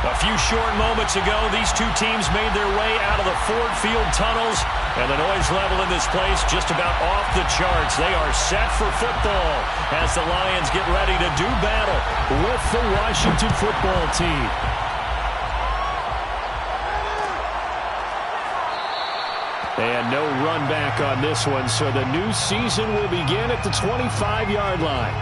A few short moments ago, these two teams made their way out of the Ford Field tunnels, and the noise level in this place just about off the charts. They are set for football as the Lions get ready to do battle with the Washington football team. And no run back on this one, so the new season will begin at the 25-yard line.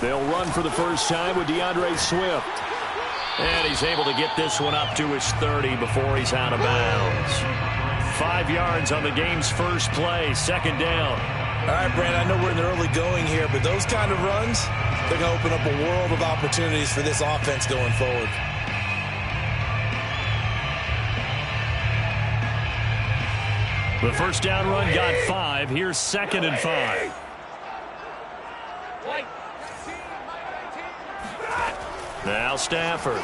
They'll run for the first time with DeAndre Swift. And he's able to get this one up to his 30 before he's out of bounds. 5 yards on the game's first play, second down. All right, Brandon, I know we're in the early going here, but those kind of runs, they're going to open up a world of opportunities for this offense going forward. The first down run got 5. Here's 2nd and 5. Now Stafford.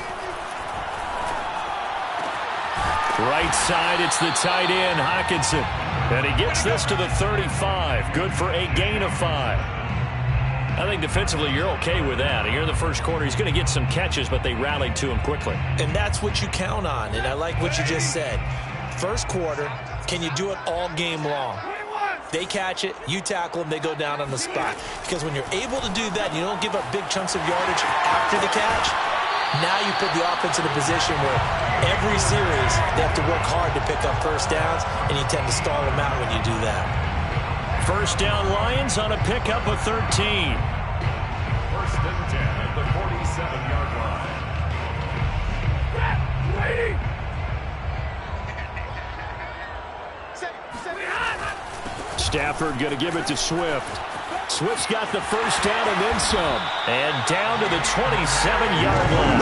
Right side, it's the tight end, Hockenson. And he gets this to the 35. Good for a gain of 5. I think defensively you're okay with that. Here in the first quarter, he's going to get some catches, but they rallied to him quickly. And that's what you count on, and I like what you just said. First quarter, can you do it all game long? They catch it, you tackle them, they go down on the spot. Because when you're able to do that, you don't give up big chunks of yardage after the catch, now you put the offense in a position where every series they have to work hard to pick up first downs, and you tend to stall them out when you do that. First down Lions on a pickup of 13. First and 10 at the 47-yard line. Stafford going to give it to Swift. Swift's got the first down and then some. And down to the 27-yard line.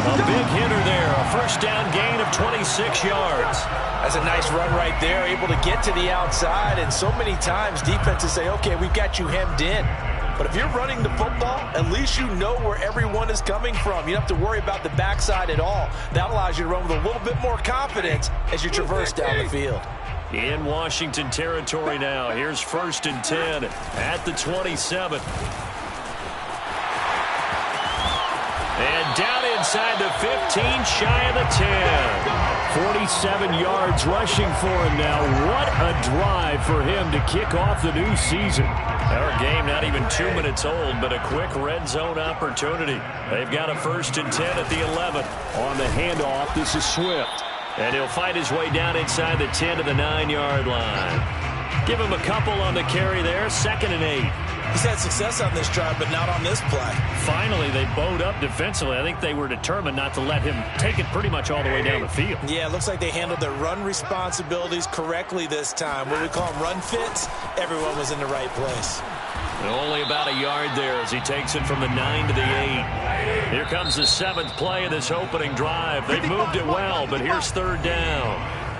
A big hitter there. A first down gain of 26 yards. That's a nice run right there. Able to get to the outside. And so many times defenses say, okay, we've got you hemmed in. But if you're running the football, at least you know where everyone is coming from. You don't have to worry about the backside at all. That allows you to run with a little bit more confidence as you traverse down the field. In Washington territory now. Here's 1st and 10 at the 27. And down inside the 15, shy of the 10. 47 yards rushing for him now. What a drive for him to kick off the new season. Our game not even 2 minutes old, but a quick red zone opportunity. They've got a 1st and 10 at the 11. On the handoff, this is Swift. And he'll fight his way down inside the 10 to the 9-yard line. Give him a couple on the carry there. 2nd and 8. He's had success on this drive, but not on this play. Finally, they bowed up defensively. I think they were determined not to let him take it pretty much all the way down the field. Yeah, it looks like they handled their run responsibilities correctly this time. What we call them run fits, everyone was in the right place. Only about a yard there as he takes it from the 9 to the 8. Here comes the 7th play of this opening drive. They've moved it well, but here's 3rd down.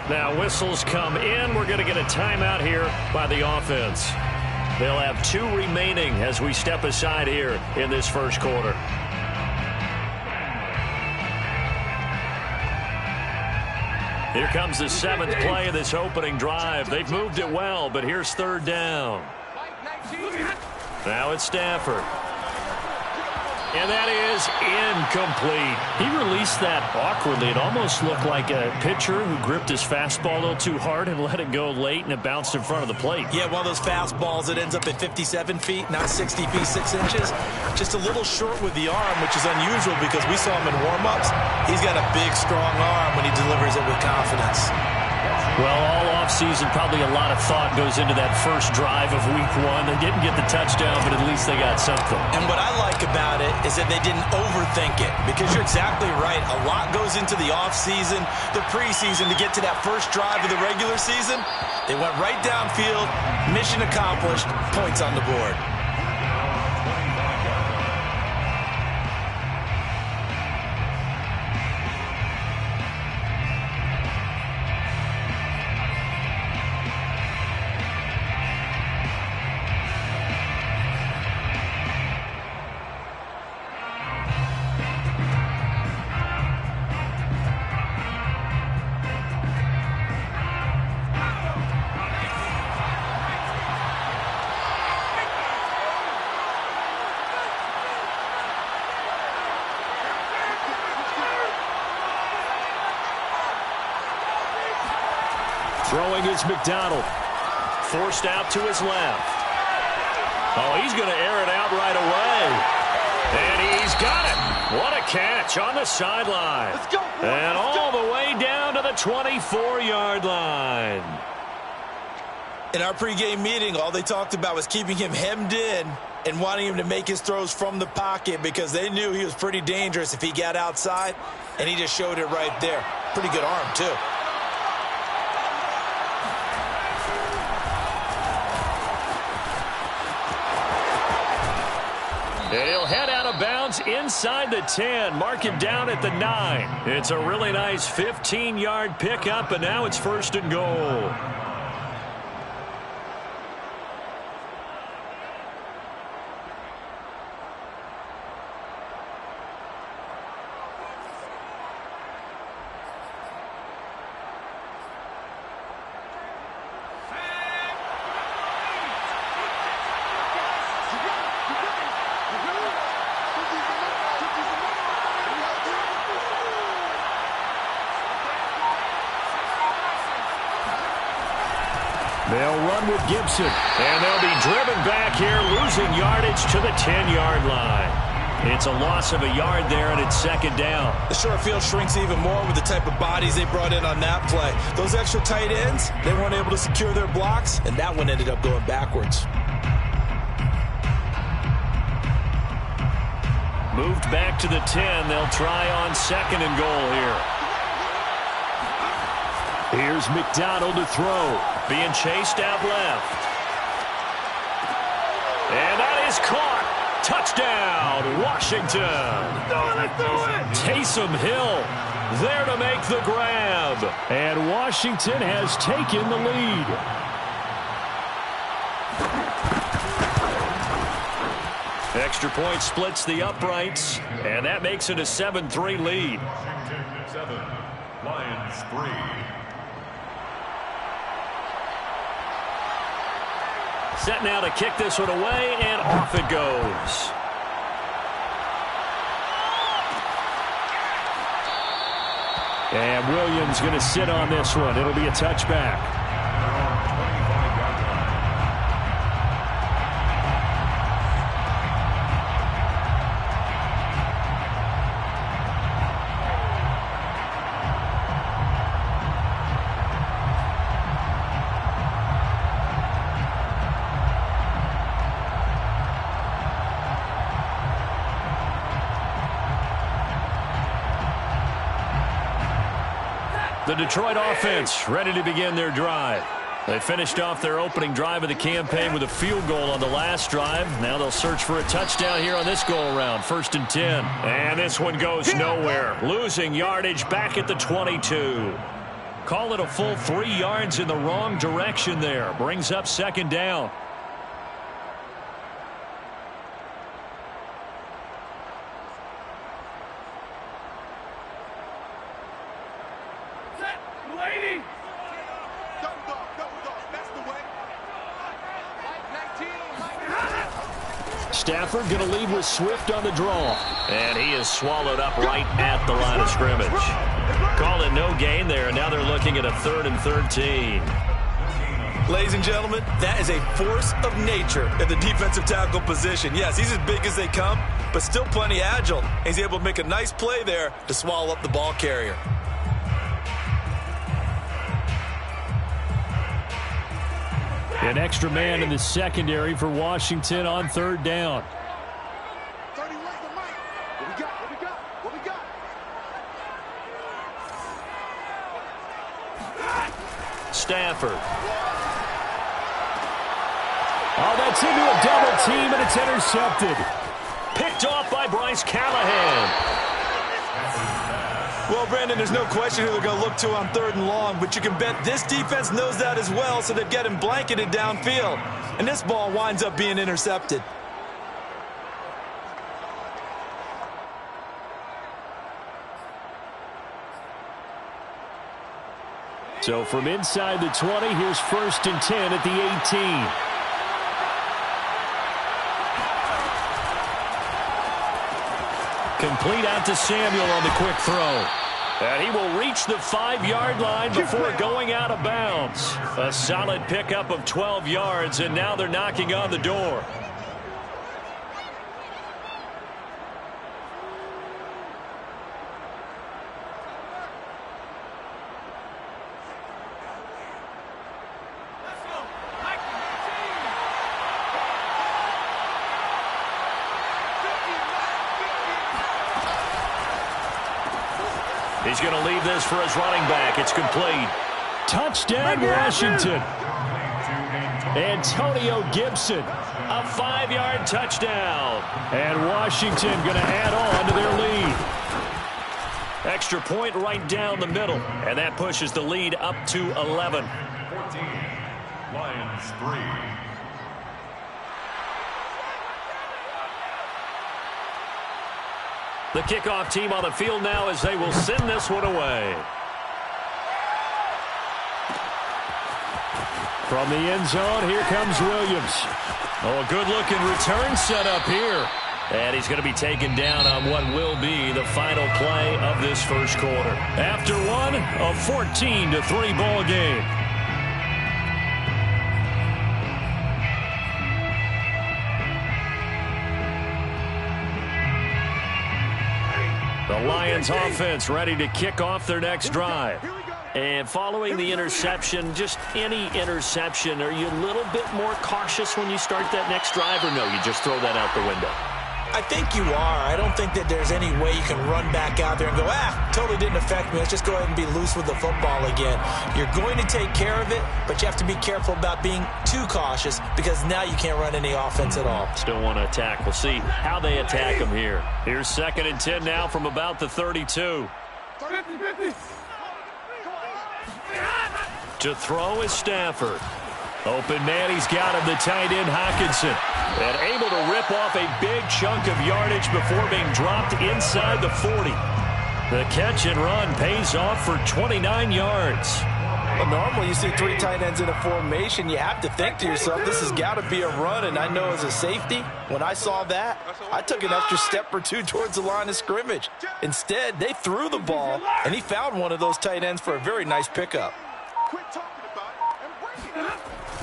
Now whistles come in. We're going to get a timeout here by the offense. They'll have 2 remaining as we step aside here in this first quarter. Here comes the 7th play of this opening drive. They've moved it well, but here's 3rd down. Now it's Stafford. And that is incomplete. He released that awkwardly. It almost looked like a pitcher who gripped his fastball a little too hard and let it go late, and it bounced in front of the plate. Yeah, one of those fastballs that ends up at 57 feet, not 60 feet, 6 inches. Just a little short with the arm, which is unusual because we saw him in warm-ups. He's got a big, strong arm when he delivers it with confidence. Well, all offseason, probably a lot of thought goes into that first drive of week 1. They didn't get the touchdown, but at least they got something. And what I like about it is that they didn't overthink it, because you're exactly right. A lot goes into the offseason, the preseason, to get to that first drive of the regular season. They went right downfield, mission accomplished, points on the board. Throwing is McDonald. Forced out to his left. Oh, he's going to air it out right away. And he's got it. What a catch on the sideline. Let's go, boy. And all the way down to the 24-yard line. In our pregame meeting, all they talked about was keeping him hemmed in and wanting him to make his throws from the pocket because they knew he was pretty dangerous if he got outside, and he just showed it right there. Pretty good arm, too. And he'll head out of bounds inside the 10. Mark it down at the 9. It's a really nice 15-yard pickup, and now it's 1st and goal. They'll run with Gibson, and they'll be driven back here, losing yardage to the 10-yard line. It's a loss of a yard there, and it's 2nd down. The short field shrinks even more with the type of bodies they brought in on that play. Those extra tight ends, they weren't able to secure their blocks, and that one ended up going backwards. Moved back to the 10. They'll try on 2nd and goal here. Here's McDonald to throw. Being chased out left. And that is caught. Touchdown, Washington. Let's do it. Taysom Hill there to make the grab. And Washington has taken the lead. Extra point splits the uprights, and that makes it a 7-3 lead. Washington 7, Lions 3. Set now to kick this one away, and off it goes. And Williams going to sit on this one. It'll be a touchback. The Detroit offense ready to begin their drive. They finished off their opening drive of the campaign with a field goal on the last drive. Now they'll search for a touchdown here on this go-around. 1st and 10. And this one goes nowhere. Losing yardage back at the 22. Call it a full 3 yards in the wrong direction there. Brings up 2nd down. Stafford going to lead with Swift on the draw. And he is swallowed up right at the line of scrimmage. Call it no gain there, and now they're looking at a 3rd and 13. Ladies and gentlemen, that is a force of nature at the defensive tackle position. Yes, he's as big as they come, but still plenty agile. He's able to make a nice play there to swallow up the ball carrier. An extra man in the secondary for Washington on 3rd down. 30, where's the mic? What we got? What we got? What we got? Stafford. Oh, that's into a double team, and it's intercepted. Picked off by Bryce Callahan. Well, Brandon, there's no question who they're going to look to on 3rd and long, but you can bet this defense knows that as well, so they've got him blanketed downfield. And this ball winds up being intercepted. So from inside the 20, here's 1st and 10 at the 18. Complete out to Samuel on the quick throw. And he will reach the 5-yard line before going out of bounds. A solid pickup of 12 yards, and now they're knocking on the door. He's going to leave this for his running back. It's complete. Touchdown, Washington. Antonio Gibson, a 5-yard touchdown. And Washington going to add on to their lead. Extra point right down the middle. And that pushes the lead up to 11. 14, Lions 3. The kickoff team on the field now as they will send this one away. From the end zone, here comes Williams. Oh, a good-looking return set up here. And he's going to be taken down on what will be the final play of this first quarter. After one, a 14-3 ball game. The Lions offense ready to kick off their next drive. And following the interception, just any interception, are you a little bit more cautious when you start that next drive, or no, you just throw that out the window? I think you are. I don't think that there's any way you can run back out there and go, totally didn't affect me. Let's just go ahead and be loose with the football again. You're going to take care of it, but you have to be careful about being too cautious because now you can't run any offense at all. Still want to attack. We'll see how they attack them here. Here's 2nd and 10 now from about the 32. 50-50. To throw is Stafford. Open man, he's got him, the tight end Hockenson. And able to rip off a big chunk of yardage before being dropped inside the 40. The catch and run pays off for 29 yards. Well, normally you see 3 tight ends in a formation. You have to think to yourself, this has got to be a run. And I know as a safety, when I saw that, I took an extra step or 2 towards the line of scrimmage. Instead, they threw the ball, and he found one of those tight ends for a very nice pickup. Quit talking about it and bring it.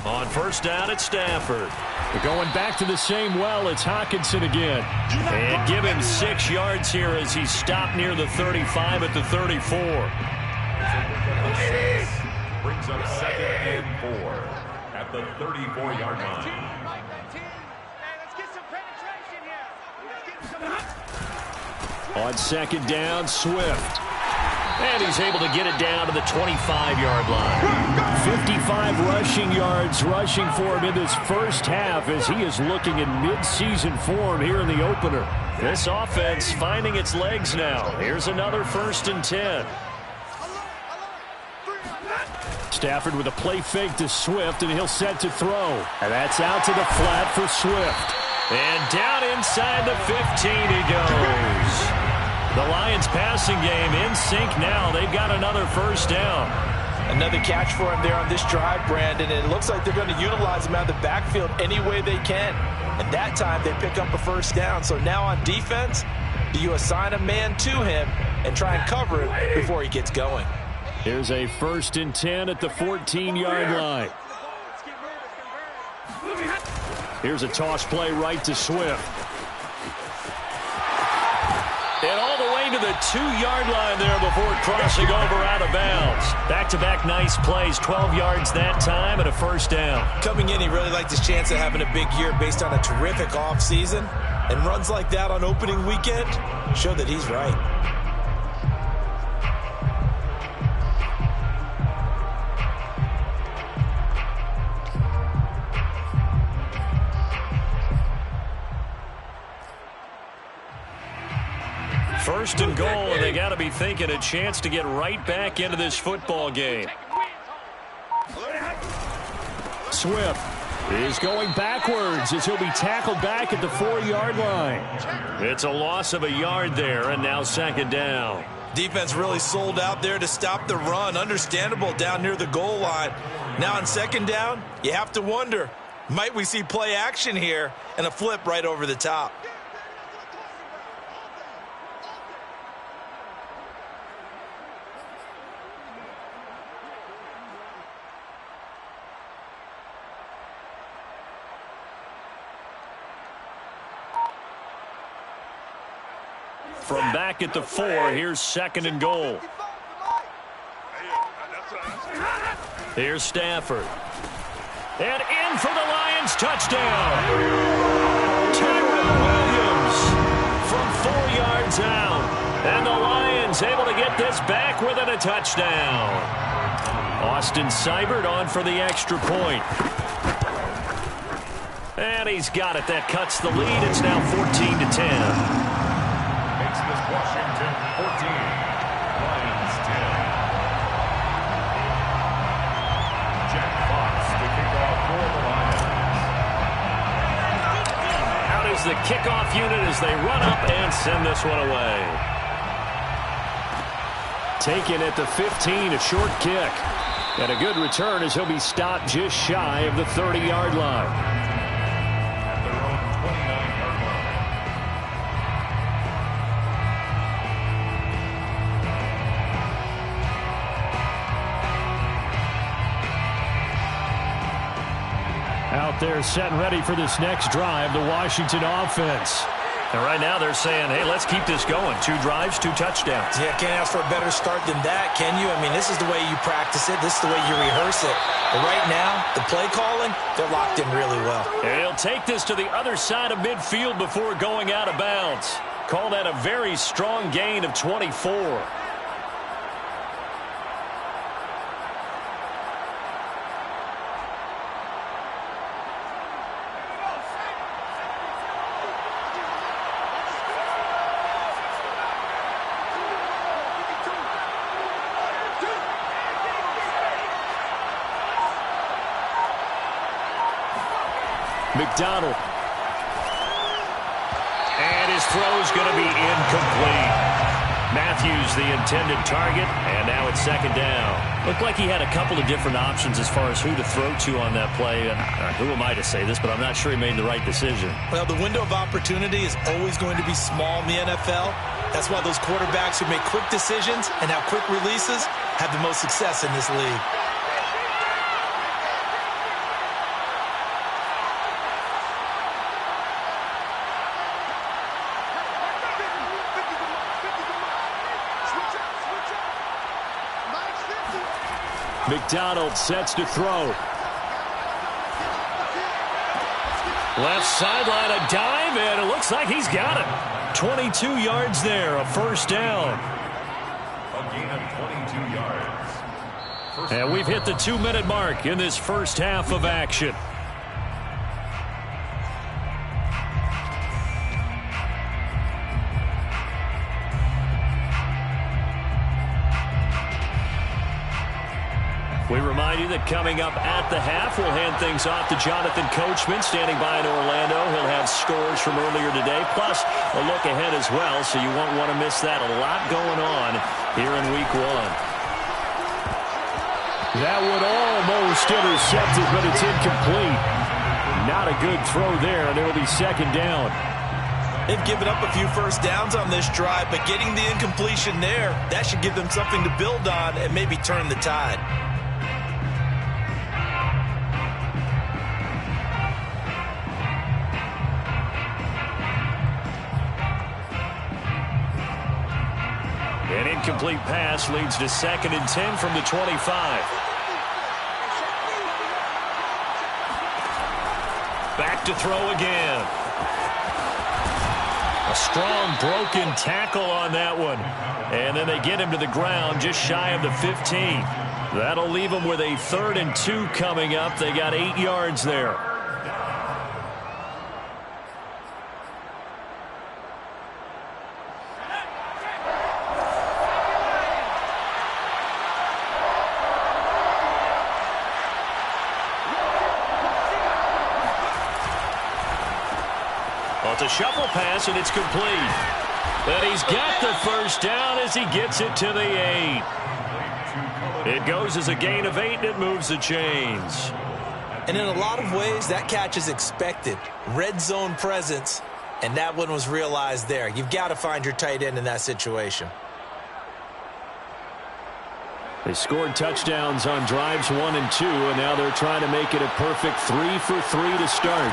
On first down, it's Stafford. We're going back to the same well. It's Hockenson again. And give him 6 yards here as he's stopped near the 35 at the 34. Brings up 2nd and 4 at the 34-yard line. On 2nd down, Swift. And he's able to get it down to the 25-yard line. 55 rushing yards rushing for him in this first half as he is looking in mid-season form here in the opener. This offense finding its legs now. Here's another 1st and 10. Stafford with a play fake to Swift, and he'll set to throw. And that's out to the flat for Swift. And down inside the 15 he goes. The Lions passing game in sync now. They've got another first down. Another catch for him there on this drive, Brandon. And it looks like they're going to utilize him out of the backfield any way they can. And that time they pick up a first down. So now on defense, do you assign a man to him and try and cover it before he gets going? Here's a 1st and 10 at the 14-yard line. Here's a toss play right to Swift. And all the way to the 2-yard line there before crossing over out of bounds. Back-to-back nice plays, 12 yards that time and a first down. Coming in, he really liked his chance of having a big year based on a terrific offseason. And runs like that on opening weekend show that he's right. First and goal, and they got to be thinking a chance to get right back into this football game. Swift is going backwards as he'll be tackled back at the 4-yard line. It's a loss of a yard there, and now 2nd down. Defense really sold out there to stop the run. Understandable down near the goal line. Now on 2nd down, you have to wonder, might we see play action here and a flip right over the top? from back at the 4. Here's 2nd and goal. Here's Stafford. And in for the Lions, touchdown. Tyrell Williams from 4 yards out. And the Lions able to get this back within a touchdown. Austin Seibert on for the extra point. And he's got it. That cuts the lead. It's now 14-10. Makes this Washington 14. Lions 10. Jack Fox to kick off for the Lions. Out is the kickoff unit as they run up and send this one away. Taken at the 15, a short kick. And a good return as he'll be stopped just shy of the 30-yard line. Out there set and ready for this next drive, the Washington offense. And right now they're saying, hey, let's keep this going. 2 drives, 2 touchdowns. Yeah, can't ask for a better start than that, can you? I mean, this is the way you practice it. This is the way you rehearse it. But right now, the play calling, they're locked in really well. And he'll take this to the other side of midfield before going out of bounds. Call that a very strong gain of 24. McDonald. And his throw's going to be incomplete. Matthews the intended target, and now it's 2nd down. Looked like he had a couple of different options as far as who to throw to on that play. And who am I to say this, but I'm not sure he made the right decision. Well, the window of opportunity is always going to be small in the NFL. That's why those quarterbacks who make quick decisions and have quick releases have the most success in this league. McDonald sets to throw. Left sideline, a dive, and it looks like he's got it. 22 yards there, a 1st down. A gain of 22 yards. And we've hit the 2-minute mark in this first half of action. We remind you that coming up at the half, we'll hand things off to Jonathan Coachman, standing by in Orlando. He'll have scores from earlier today, plus a look ahead as well, so you won't want to miss that. A lot going on here in Week 1. That would almost intercept it, but it's incomplete. Not a good throw there, and it'll be 2nd down. They've given up a few first downs on this drive, but getting the incompletion there, that should give them something to build on and maybe turn the tide. An incomplete pass leads to 2nd and 10 from the 25. Back to throw again. A strong broken tackle on that one. And then they get him to the ground just shy of the 15. That'll leave them with a 3rd and 2 coming up. They got 8 yards there. Well, it's a shuffle pass, and it's complete. But he's got the 1st down as he gets it to the 8. It goes as a gain of 8, and it moves the chains. And in a lot of ways, that catch is expected. Red zone presence, and that one was realized there. You've got to find your tight end in that situation. They scored touchdowns on drives 1 and 2, and now they're trying to make it a perfect 3 for 3 to start.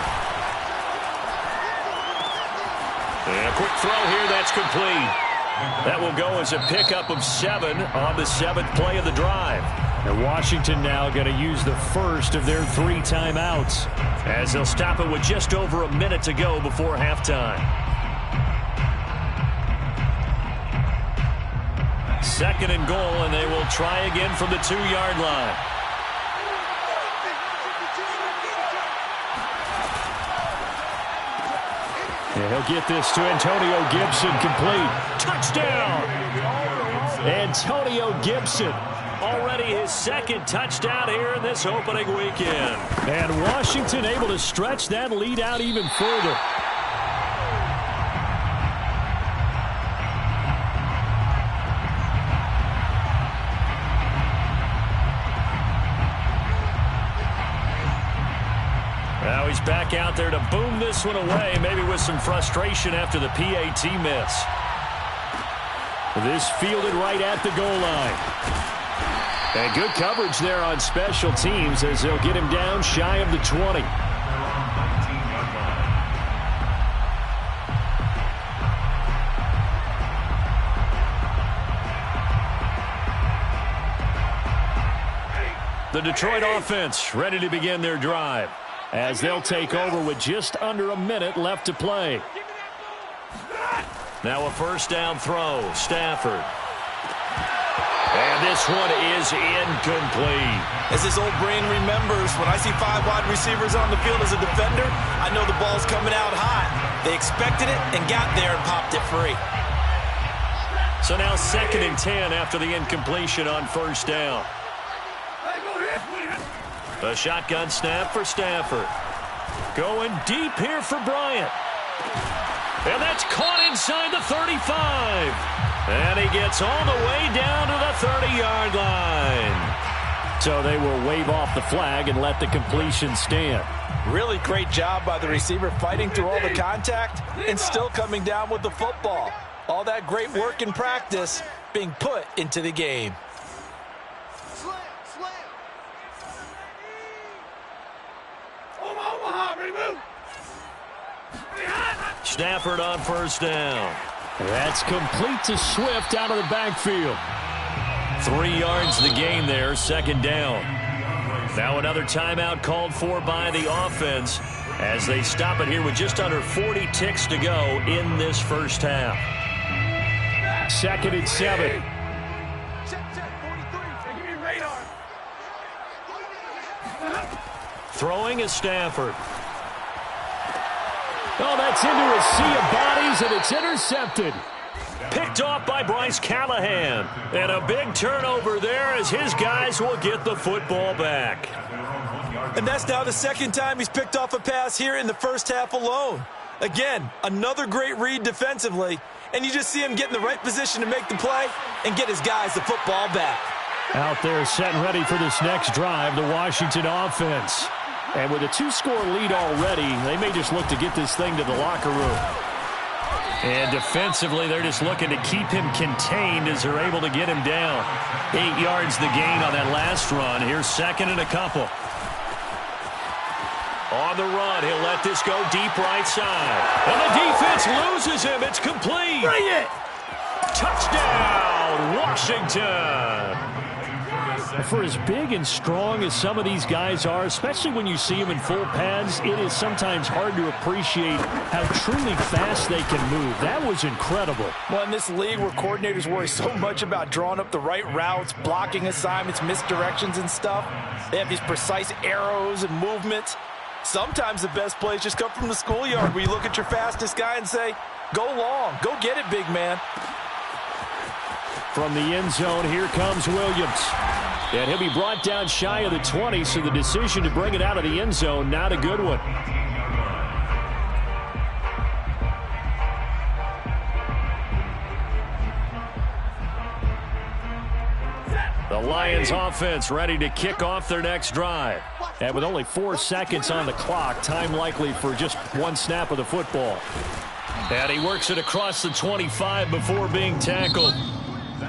And a quick throw here, that's complete. That will go as a pickup of 7 on the 7th play of the drive. And Washington now going to use the first of their 3 timeouts, as they'll stop it with just over a minute to go before halftime. 2nd and goal, and they will try again from the 2-yard line. And he'll get this to Antonio Gibson, complete. Touchdown! Antonio Gibson, already his 2nd touchdown here in this opening weekend. And Washington able to stretch that lead out even further. Now he's back out there to boom this one away, maybe with some frustration after the PAT miss. This fielded right at the goal line. And good coverage there on special teams as they'll get him down shy of the 20. The Detroit offense ready to begin their drive, as they'll take over with just under a minute left to play. Now a first down throw, Stafford. And this one is incomplete. As his old brain remembers, when I see 5 wide receivers on the field as a defender, I know the ball's coming out hot. They expected it and got there and popped it free. So now 2nd and 10 after the incompletion on first down. A shotgun snap for Stafford. Going deep here for Bryant. And that's caught inside the 35. And he gets all the way down to the 30-yard line. So they will wave off the flag and let the completion stand. Really great job by the receiver, fighting through all the contact and still coming down with the football. All that great work in practice being put into the game. Stafford on first down. That's complete to Swift out of the backfield. 3 yards the gain there, 2nd down. Now another timeout called for by the offense as they stop it here with just under 40 ticks to go in this first half. 2nd and 7. Throwing is Stafford. Oh, that's into a sea of bodies, and it's intercepted. Picked off by Bryce Callahan. And a big turnover there as his guys will get the football back. And that's now the 2nd time he's picked off a pass here in the first half alone. Again, another great read defensively, and you just see him get in the right position to make the play and get his guys the football back. Out there set and ready for this next drive, the Washington offense. And with a 2-score lead already, they may just look to get this thing to the locker room. And defensively, they're just looking to keep him contained as they're able to get him down. 8 yards the gain on that last run. Here's 2nd and a couple. On the run, he'll let this go deep right side. And the defense loses him. It's complete. Bring it! Touchdown, Washington. For as big and strong as some of these guys are, especially when you see them in full pads, it is sometimes hard to appreciate how truly fast they can move. That was incredible. Well, in this league where coordinators worry so much about drawing up the right routes, blocking assignments, misdirections and stuff, they have these precise arrows and movements. Sometimes the best plays just come from the schoolyard where you look at your fastest guy and say, go long, go get it, big man. From the end zone, here comes Williams. And he'll be brought down shy of the 20, so the decision to bring it out of the end zone, not a good one. The Lions offense ready to kick off their next drive. And with only 4 seconds on the clock, time likely for just 1 snap of the football. And he works it across the 25 before being tackled.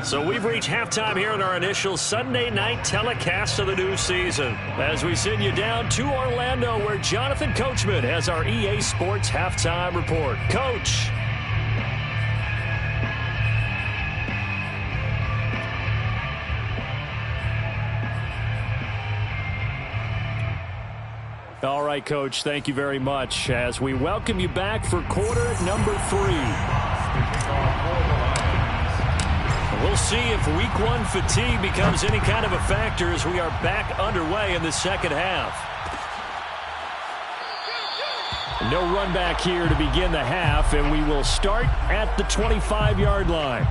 So we've reached halftime here in our initial Sunday night telecast of the new season, as we send you down to Orlando, where Jonathan Coachman has our EA Sports halftime report. Coach. All right, Coach, thank you very much as we welcome you back for quarter number 3. We'll see if week 1 fatigue becomes any kind of a factor as we are back underway in the second half. No run back here to begin the half, and we will start at the 25-yard line.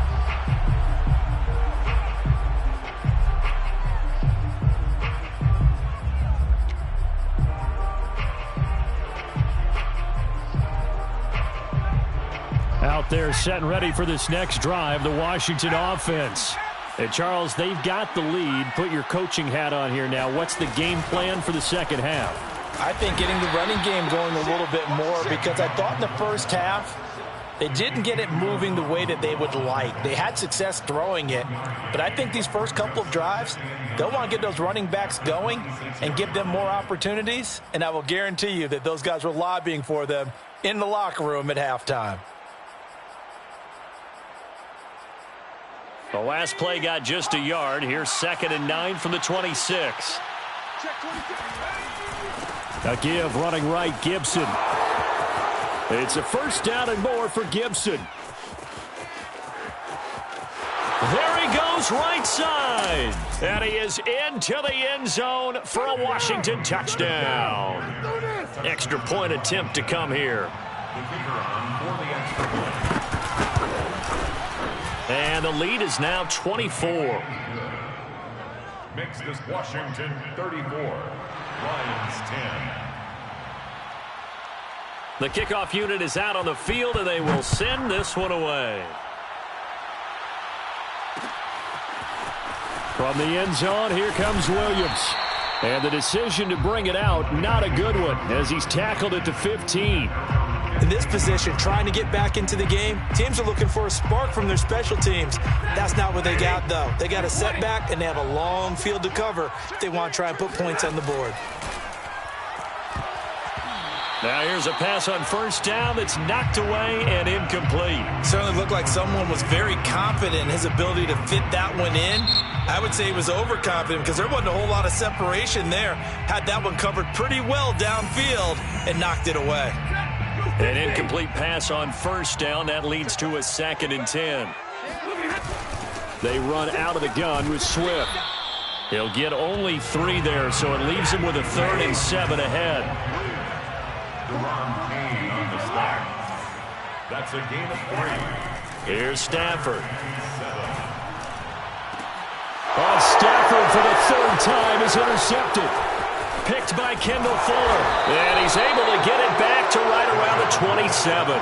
Out there set and ready for this next drive, the Washington offense. And Charles, they've got the lead. Put your coaching hat on here now. What's the game plan for the second half? I think getting the running game going a little bit more, because I thought in the first half they didn't get it moving the way that they would like. They had success throwing it, but I think these first couple of drives, they'll want to get those running backs going and give them more opportunities, and I will guarantee you that those guys were lobbying for them in the locker room at halftime. The last play got just a yard. Here's 2nd and 9 from the 26. A give running right, Gibson. It's a first down and more for Gibson. There he goes right side. And he is into the end zone for a Washington touchdown. Extra point attempt to come here. And the lead is now 24. Makes this Washington 34. Lions 10. The kickoff unit is out on the field, and they will send this one away. From the end zone, here comes Williams. And the decision to bring it out, not a good one, as he's tackled it to 15. In this position, trying to get back into the game, teams are looking for a spark from their special teams. That's not what they got, though. They got a setback, and they have a long field to cover if they want to try and put points on the board. Now here's a pass on first down that's knocked away and incomplete. Certainly looked like someone was very confident in his ability to fit that one in. I would say he was overconfident because there wasn't a whole lot of separation there. Had that one covered pretty well downfield and knocked it away. An incomplete pass on first down. That leads to a 2nd and 10. They run out of the gun with Swift. He'll get only 3 there, so it leaves him with a 3rd and 7 ahead. Deron Payne on the stop. That's a gain of 3. Here's Stafford. Oh, Stafford for the 3rd time is intercepted. Picked by Kendall Fuller. And he's able to get it back to right around the 27.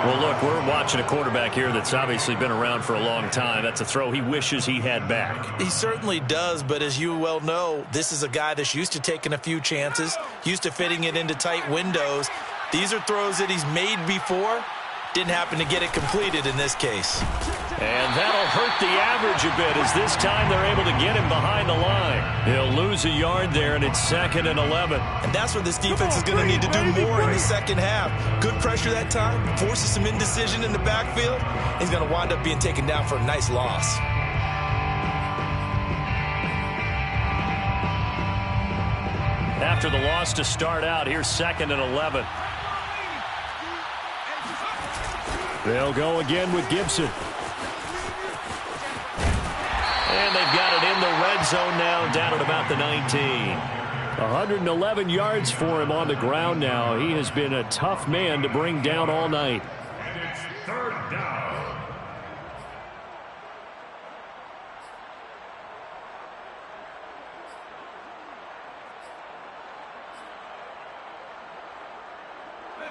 Well, look, we're watching a quarterback here that's obviously been around for a long time. That's a throw he wishes he had back. He certainly does, but as you well know, this is a guy that's used to taking a few chances, used to fitting it into tight windows. These are throws that he's made before. Didn't happen to get it completed in this case. And that'll hurt the average a bit as this time they're able to get him behind the line. He'll lose a yard there, and it's 2nd and 11. And that's what this defense is going to need to do more in the second half. Good pressure that time, forces some indecision in the backfield. He's going to wind up being taken down for a nice loss. After the loss to start out, here's 2nd and 11. They'll go again with Gibson. And they've got it in the red zone now, down at about the 19. 111 yards for him on the ground now. He has been a tough man to bring down all night. And it's 3rd down.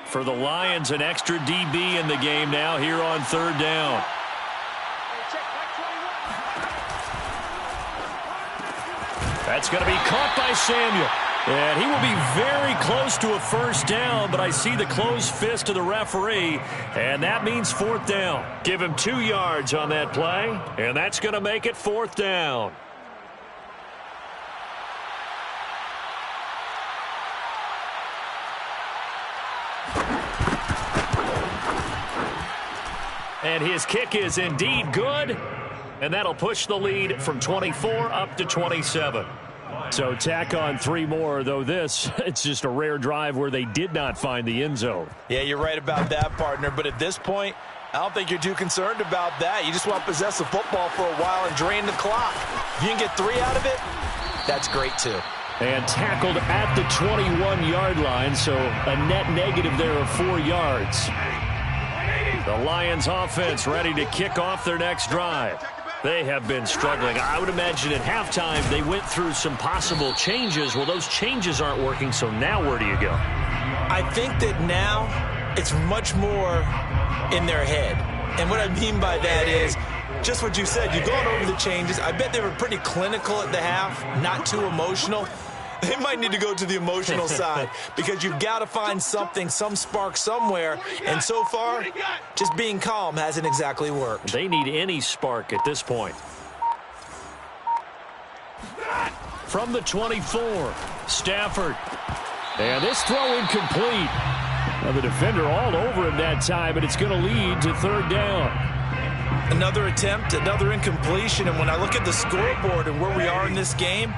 For the Lions, an extra DB in the game now here on 3rd down. That's going to be caught by Samuel. And he will be very close to a first down, but I see the closed fist of the referee, and that means 4th down. Give him 2 yards on that play, and that's going to make it 4th down. And his kick is indeed good, and that'll push the lead from 24 up to 27. So tack on 3 more, though this, it's just a rare drive where they did not find the end zone. Yeah, you're right about that, partner. But at this point, I don't think you're too concerned about that. You just want to possess the football for a while and drain the clock. If you can get 3 out of it, that's great too. And tackled at the 21-yard line, so a net negative there of 4 yards. The Lions offense ready to kick off their next drive. They have been struggling. I would imagine at halftime they went through some possible changes. Well, those changes aren't working, so now where do you go? I think that now it's much more in their head. And what I mean by that is just what you said. You've gone over the changes. I bet they were pretty clinical at the half, not too emotional. They might need to go to the emotional side because you've got to find something, some spark somewhere. And so far, just being calm hasn't exactly worked. They need any spark at this point. From the 24, Stafford. And this throw incomplete. Now the defender all over him that time, and it's going to lead to 3rd down. Another attempt, another incompletion. And when I look at the scoreboard and where we are in this game,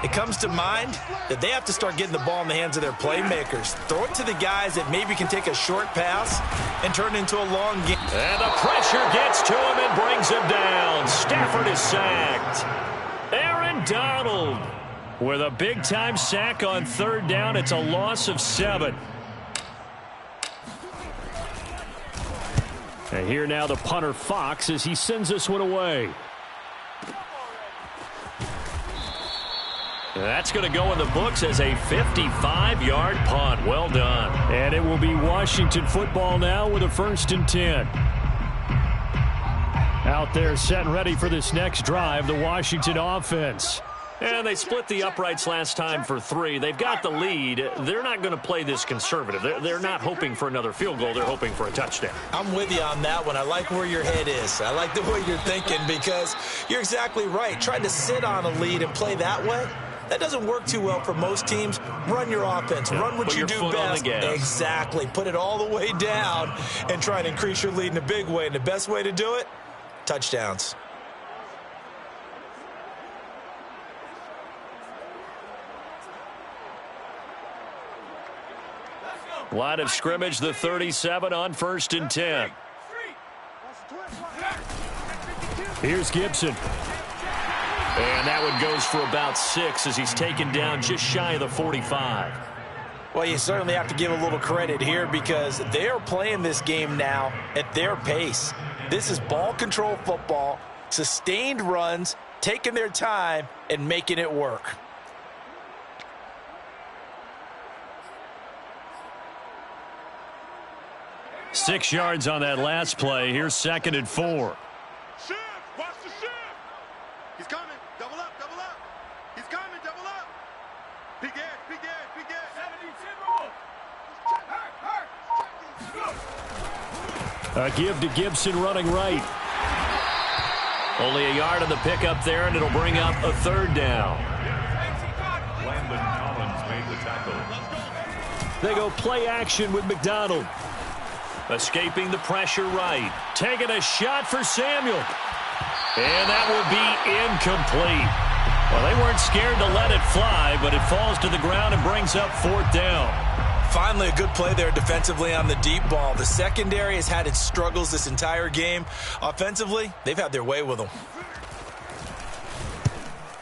it comes to mind that they have to start getting the ball in the hands of their playmakers. Throw it to the guys that maybe can take a short pass and turn it into a long game. And the pressure gets to him and brings him down. Stafford is sacked. Aaron Donald with a big-time sack on 3rd down. It's a loss of 7. And here now the punter Fox as he sends this one away. That's going to go in the books as a 55-yard punt. Well done. And it will be Washington football now with a 1st and 10. Out there set and ready for this next drive, the Washington offense. And they split the uprights last time for 3. They've got the lead. They're not going to play this conservative. They're not hoping for another field goal. They're hoping for a touchdown. I'm with you on that one. I like where your head is. I like the way you're thinking because you're exactly right. Trying to sit on a lead and play that way, that doesn't work too well for most teams. Run your offense. Run what you do best. Exactly. Put it all the way down and try and increase your lead in a big way. And the best way to do it, touchdowns. Line of scrimmage, the 37 on 1st and 10. Here's Gibson. And that one goes for about 6 as he's taken down just shy of the 45. Well, you certainly have to give a little credit here because they're playing this game now at their pace. This is ball control football, sustained runs, taking their time, and making it work. Six yards on that last play. Here's 2nd and 4. Shift! Watch the shift! He's coming. Double up, double up. He's coming, double up. Big edge, big edge, big edge. 72. A give to Gibson running right. Only a yard on the pickup there, and it'll bring up a 3rd down. Landon Collins made the tackle. They go play action with McDonald. Escaping the pressure right. Taking a shot for Samuel. And that will be incomplete. Well, they weren't scared to let it fly, but it falls to the ground and brings up 4th down. Finally, a good play there defensively on the deep ball. The secondary has had its struggles this entire game. Offensively, they've had their way with them.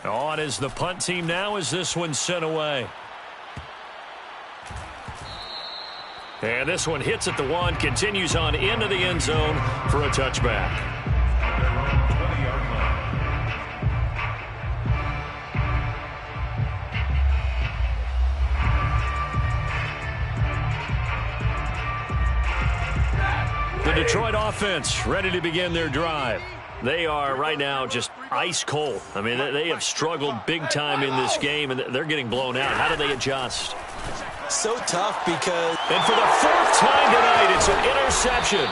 On is the punt team now as this one's sent away. And this one hits at the 1, continues on into the end zone for a touchback. The Detroit offense ready to begin their drive. They are right now just ice cold. I mean, they have struggled big time in this game, and they're getting blown out. How do they adjust? So tough because... And for the 4th time tonight, it's an interception.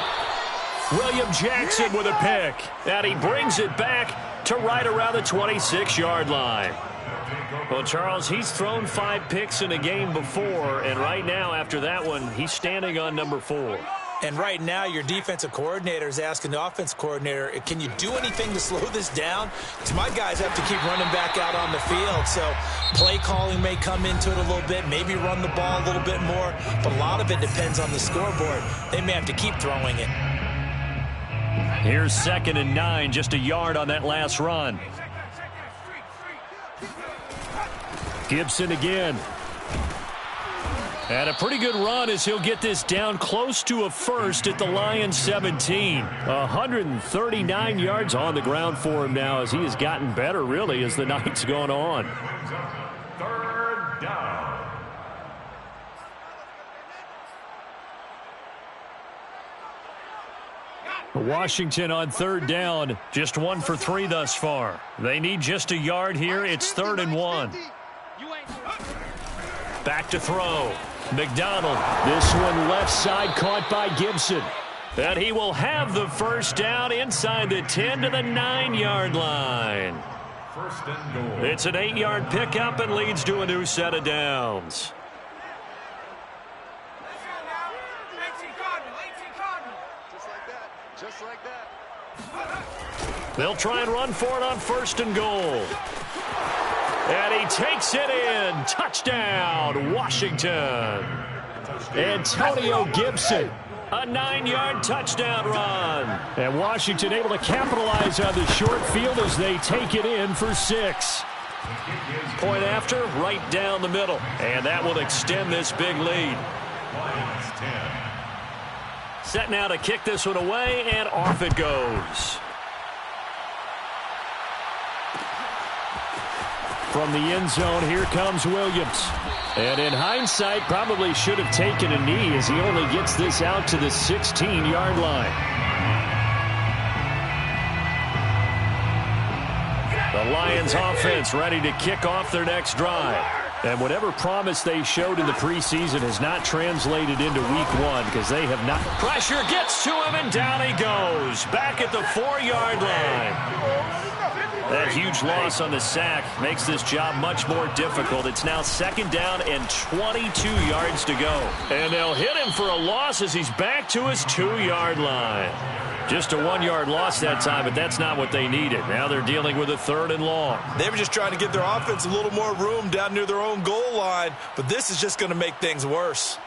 William Jackson with a pick. And he brings it back to right around the 26-yard line. Well, Charles, he's thrown 5 picks in a game before, and right now, after that one, he's standing on number 4. And right now, your defensive coordinator is asking the offensive coordinator, can you do anything to slow this down? Because my guys have to keep running back out on the field. So play calling may come into it a little bit, maybe run the ball a little bit more. But a lot of it depends on the scoreboard. They may have to keep throwing it. Here's 2nd and 9, just a yard on that last run. Gibson again. And a pretty good run as he'll get this down close to a first at the Lions 17. 139 yards on the ground for him now as he has gotten better, really, as the night's gone on. 3rd down. Washington on 3rd down, just 1 for 3 thus far. They need just a yard here. It's 3rd and 1. Back to throw. McDonald, this one left side caught by Gibson. And he will have the first down inside the 10 to the 9-yard line. 1st and goal. It's an 8-yard pickup and leads to a new set of downs. Just like that. They'll try and run for it on 1st and goal. And he takes it in. Touchdown, Washington. Antonio Gibson, a 9-yard touchdown run. And Washington able to capitalize on the short field as they take it in for 6. Point after, right down the middle. And that will extend this big lead. Lions 10. Set now to kick this one away, and off it goes. From the end zone, here comes Williams. And in hindsight, probably should have taken a knee as he only gets this out to the 16-yard line. The Lions offense ready to kick off their next drive. And whatever promise they showed in the preseason has not translated into week 1 because they have not. Pressure gets to him, and down he goes. Back at the 4-yard line. That huge loss on the sack makes this job much more difficult. It's now 2nd down and 22 yards to go. And they'll hit him for a loss as he's back to his 2-yard line. Just a 1-yard loss that time, but that's not what they needed. Now they're dealing with a 3rd and long. They were just trying to give their offense a little more room down near their own goal line, but this is just going to make things worse.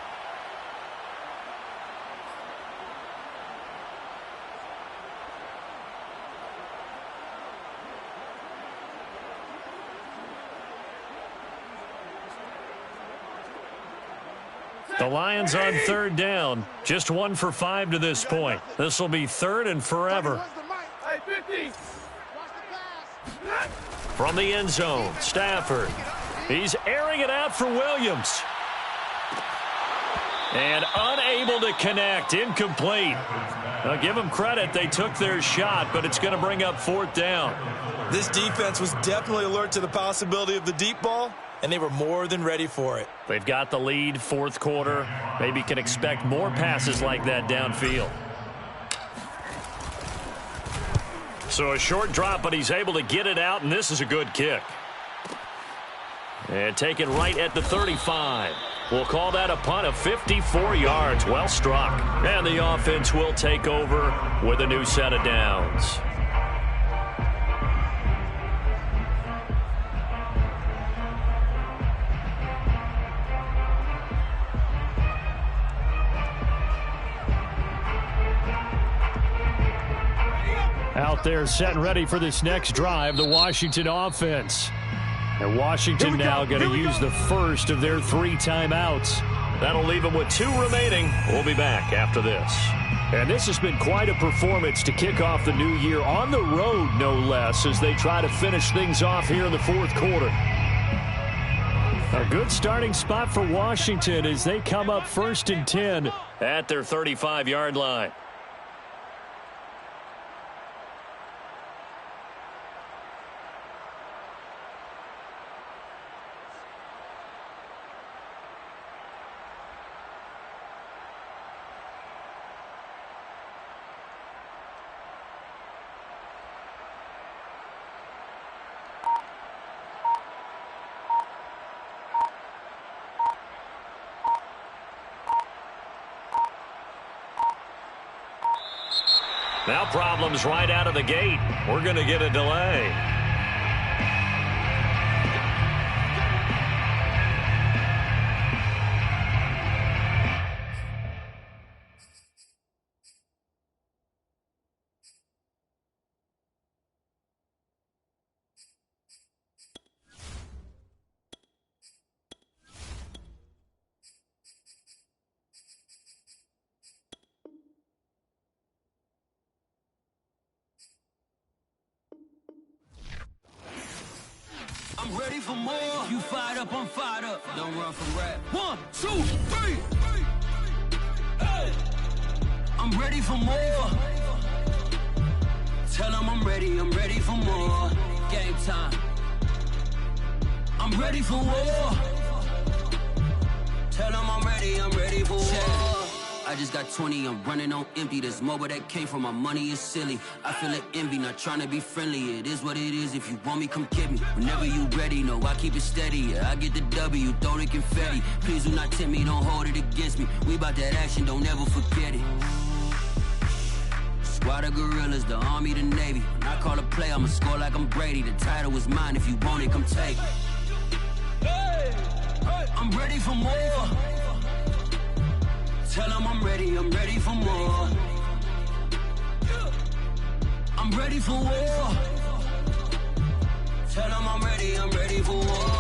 The Lions on 3rd down. Just 1 for 5 to this point. This will be 3rd and forever. From the end zone, Stafford. He's airing it out for Williams. And unable to connect. Incomplete. Now, give them credit. They took their shot, but it's going to bring up 4th down. This defense was definitely alert to the possibility of the deep ball, and they were more than ready for it. They've got the lead, 4th quarter. Maybe can expect more passes like that downfield. So a short drop, but he's able to get it out, and this is a good kick. And taken right at the 35. We'll call that a punt of 54 yards. Well struck. And the offense will take over with a new set of downs. Out there set and ready for this next drive, the Washington offense. And Washington now going to use the first of their 3 timeouts. That'll leave them with 2 remaining. We'll be back after this. And this has been quite a performance to kick off the new year on the road, no less, as they try to finish things off here in the 4th quarter. A good starting spot for Washington as they come up 1st and 10 at their 35-yard line. Now problems right out of the gate. We're going to get a delay. I'm ready for more. You fired up, I'm fired up. Don't run from rap. 1, 2, 3. Hey. I'm ready for more. Tell them I'm ready for more. Game time. I'm ready for war. Tell them I'm ready for war. I just got 20, I'm running on empty. This mobile that came from my money is silly. I feel it envy, not trying to be friendly. It is what it is, if you want me, come get me. Whenever you ready, no, I keep it steady. Yeah, I get the W, throw the confetti. Please do not tempt me, don't hold it against me. We about that action, don't ever forget it. Squad of gorillas, the army, the navy. When I call a play, I'ma score like I'm Brady. The title is mine, if you want it, come take it. Hey, I'm ready for more. Tell them I'm ready for more. I'm ready for war. Tell them I'm ready for war.